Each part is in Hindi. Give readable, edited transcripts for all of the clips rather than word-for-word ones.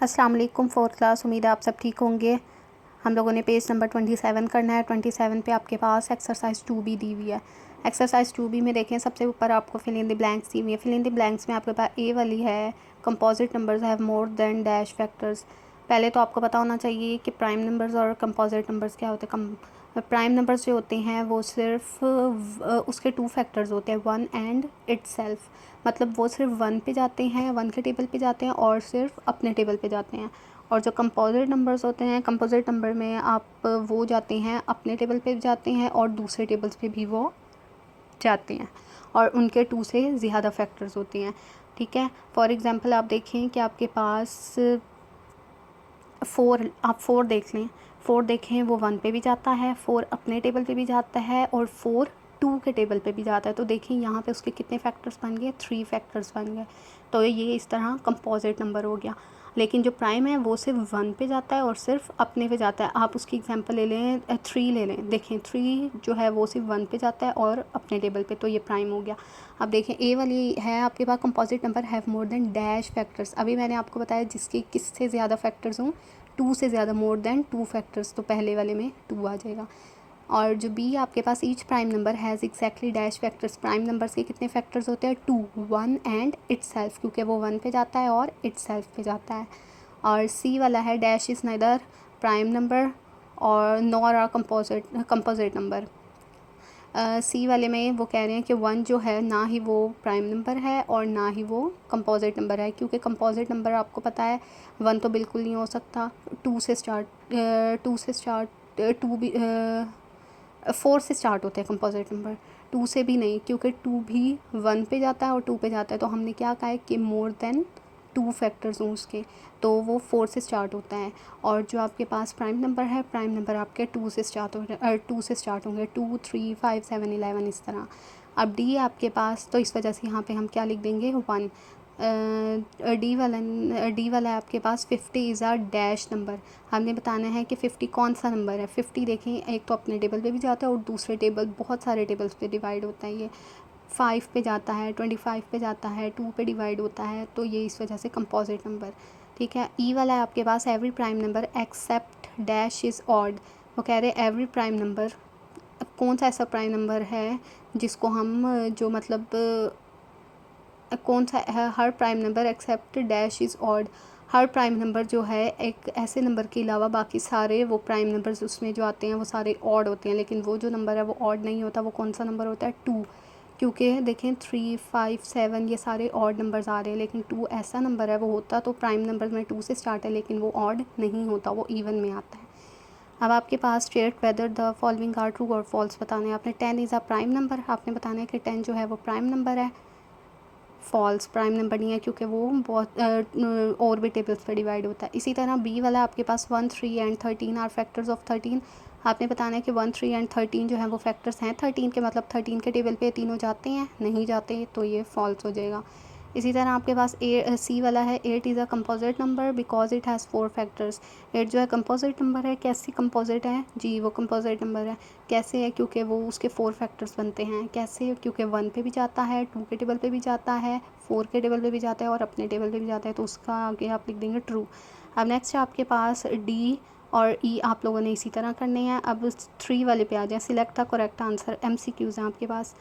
अस्सलाम वालेकुम फोर्थ क्लास। उम्मीद है आप सब ठीक होंगे। हम लोगों ने पेज नंबर 27 करना है। 27 पे आपके पास एक्सरसाइज 2B दी हुई है। एक्सरसाइज 2B में देखें सबसे ऊपर आपको फिल इन द ब्लैंक्स दी हुई है। फिल इन द ब्लैंक्स में आपके पास ए वाली है composite numbers have more than dash factors. पहले तो आपको पता होना चाहिए कि प्राइम नंबर्स और कंपोजिट नंबर्स क्या होते हैं। प्राइम नंबर्स जो होते हैं वो सिर्फ उसके 2 फैक्टर्स होते हैं, 1 एंड इटसेल्फ। मतलब वो सिर्फ 1 पे जाते हैं, 1 के टेबल पे जाते हैं और सिर्फ अपने टेबल पे जाते हैं। और जो कंपोजिट नंबर्स होते हैं, कंपोजिट नंबर में आप वो जाते हैं अपने टेबल पे जाते हैं और दूसरे टेबल्स पे भी वो जाते हैं और उनके 2 से ज़्यादा फैक्टर्स होते हैं। ठीक है, फॉर एग्ज़ाम्पल आप देखें कि आपके पास 4 देख लें। 4 देखें वो 1 पे भी जाता है, 4 अपने टेबल पे भी जाता है और 4 2 के टेबल पे भी जाता है। तो देखिए यहाँ पे उसके कितने फैक्टर्स बन गए, 3 फैक्टर्स बन गए। तो ये इस तरह कंपोजिट नंबर हो गया। लेकिन जो प्राइम है वो सिर्फ 1 पे जाता है और सिर्फ अपने पे जाता है। आप उसकी एग्जांपल ले लें, 3 ले लें। देखें 3 जो है वो सिर्फ 1 पे जाता है और अपने टेबल पे, तो ये प्राइम हो गया। अब देखें ए वाली है आपके पास composite number have more than dash factors. अभी मैंने आपको बताया जिसके किससे ज़्यादा फैक्टर्स हों, 2 से ज़्यादा, मोर देन 2 फैक्टर्स, तो पहले वाले में 2 आ जाएगा। और जो बी आपके पास each prime number has exactly dash factors. Prime numbers के कितने फैक्टर्स होते हैं, 2, 1 एंड इटसेल्फ, क्योंकि वो 1 पे जाता है और इटसेल्फ पे जाता है। और सी वाला है dash is neither prime number और नॉर आर कंपोजिट नंबर। सी वाले में वो कह रहे हैं कि 1 जो है ना ही वो प्राइम नंबर है और ना ही वो कंपोजिट नंबर है, क्योंकि कंपोजिट नंबर आपको पता है 1 तो बिल्कुल नहीं हो सकता। 2 से स्टार्ट 2 भी 4 से स्टार्ट होते हैं कंपोजिट नंबर, 2 से भी नहीं, क्योंकि 2 भी 1 पे जाता है और 2 पे जाता है। तो हमने क्या कहा है कि मोर देन 2 फैक्टर्स हों उसके, तो वो 4 से स्टार्ट होता है। और जो आपके पास प्राइम नंबर है, प्राइम नंबर आपके 2 से स्टार्ट होंगे, 2, 3, 5, 7, 11 इस तरह। अब डी आपके पास, तो इस वजह से यहाँ पे हम क्या लिख देंगे, 1। डी वाला है आपके पास 50 इज़ आ डैश नंबर। हमने बताना है कि 50 कौन सा नंबर है। 50 देखें एक तो अपने टेबल पे भी जाता है और दूसरे टेबल, बहुत सारे टेबल्स पे डिवाइड होता है। ये 5 पे जाता है, 25 पे जाता है, 2 पे डिवाइड होता है, तो ये इस वजह से कंपोजिट नंबर। ठीक है, ई वाला है आपके पास every prime number except dash is odd. वो कह रहे हैं एवरी प्राइम नंबर, कौन सा ऐसा प्राइम नंबर है जिसको हम जो मतलब कौन सा है, हर prime number except dash is odd. हर प्राइम नंबर जो है एक ऐसे नंबर के अलावा बाकी सारे वो प्राइम नंबर्स उसमें जो आते हैं वो सारे ऑड होते हैं, लेकिन वो जो नंबर है वो ऑड नहीं होता। वो कौन सा नंबर होता है, 2। क्योंकि देखें 3, 5, 7 ये सारे ऑड नंबर्स आ रहे हैं, लेकिन 2 ऐसा नंबर है, वो होता तो प्राइम नंबर में 2 से स्टार्ट है, लेकिन वो ऑड नहीं होता, वो इवन में आता है। अब आपके पास state whether the following are true और फॉल्स बताना है आपने। 10 इज़ अ प्राइम नंबर, आपने बताना है कि 10 जो है वो प्राइम नंबर है। फॉल्स, प्राइम नंबर नहीं है क्योंकि वो बहुत और भी टेबल्स पर डिवाइड होता है। इसी तरह बी वाला आपके पास 1, 3 एंड 13 आर फैक्टर्स ऑफ 13। आपने बताना है कि 1, 3 एंड 13 जो है वो फैक्टर्स हैं 13 के, मतलब 13 के टेबल पे तीनों जाते हैं, नहीं जाते, तो ये फॉल्स हो जाएगा। इसी तरह आपके पास सी वाला है 8 is a composite number because it has 4 factors. 8 जो है कंपोजिट नंबर है। कैसी कंपोजिट है जी, वो कंपोजिट नंबर है। कैसे है, क्योंकि वो उसके 4 फैक्टर्स बनते हैं। कैसे, क्योंकि 1 पे भी जाता है, 2 के टेबल पे भी जाता है, 4 के टेबल पे भी जाता है और अपने टेबल पे भी जाता है, तो उसका आगे आप लिख देंगे ट्रू। अब नेक्स्ट आपके पास डी और ई आप लोगों ने इसी तरह करने हैं। अब 3 वाले पे आ जाए, select the correct answer. MCQs हैं आपके पास।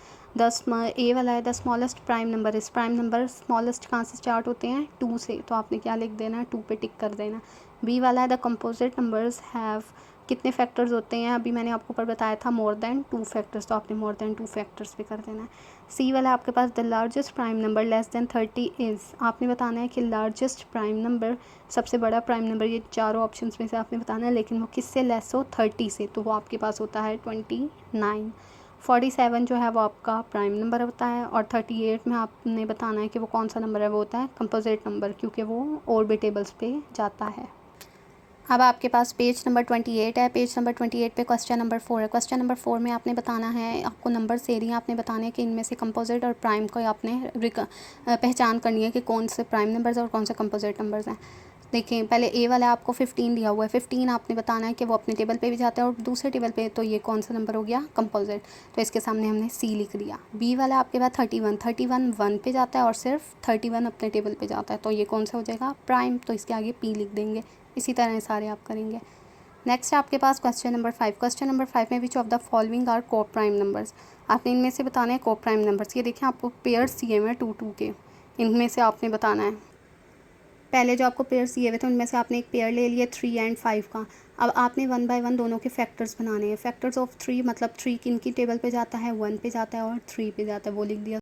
ए वाला है द स्मॉलेस्ट प्राइम नंबर इस। प्राइम नंबर स्मॉलेस्ट कहाँ से स्टार्ट होते हैं, 2 से, तो आपने क्या लिख देना है, 2 पे टिक कर देना। बी वाला है द कंपोजिट नंबर्स हैव कितने फैक्टर्स होते हैं, अभी मैंने आपको ऊपर बताया था मोर देन 2 फैक्टर्स, तो आपने मोर देन 2 फैक्टर्स पे कर देना है। सी वाला आपके पास the largest prime number less than 30 is. आपने बताना है कि लार्जेस्ट प्राइम नंबर, सबसे बड़ा प्राइम नंबर, ये चारों ऑप्शंस में से आपने बताना है, लेकिन वो किससे लेस हो, 30 से, तो वो आपके पास होता है 29। 47 जो है वो आपका प्राइम नंबर होता है और 38 में आपने बताना है कि वो कौन सा नंबर है, वो होता है कंपोजिट नंबर, क्योंकि वो और भी टेबल्स पे जाता है। अब आपके पास पेज नंबर 28 है। पेज नंबर 28 पे क्वेश्चन नंबर 4 है। क्वेश्चन नंबर 4 में आपने बताना है, आपको नंबर दे रही हैं, आपने बताना है कि इनमें से कंपोजिट और प्राइम को आपने पहचान करनी है कि कौन से प्राइम नंबर्स और कौन से कंपोजिट नंबर्स हैं। देखें पहले ए वाला आपको 15 दिया हुआ है, 15 आपने बताना है कि वो अपने टेबल पे भी जाता है और दूसरे टेबल पे, तो ये कौन सा नंबर हो गया, कंपोजिट, तो इसके सामने हमने सी लिख दिया। बी वाला आपके पास 31, 31 1 पे जाता है और सिर्फ 31 अपने टेबल पे जाता है, तो ये कौन सा हो जाएगा, प्राइम, तो इसके आगे पी लिख देंगे। इसी तरह सारे आप करेंगे। नेक्स्ट आपके पास क्वेश्चन नंबर 5। क्वेश्चन नंबर 5 में which of the following are coprime numbers, आपने इनमें से बताना है को प्राइम नंबर्स। ये देखिए आपको पेयर्स दिए हुए हैं 2 2 के, इनमें से आपने बताना है। पहले जो आपको पेयर्स दिए हुए थे उनमें से आपने एक पेयर ले लिया 3 एंड 5 का। अब आपने 1 बाय 1 दोनों के फैक्टर्स बनाने हैं। फैक्टर्स ऑफ 3 मतलब 3 किन की टेबल पे जाता है, 1 पे जाता है और 3 पे जाता है, वो लिख दिया।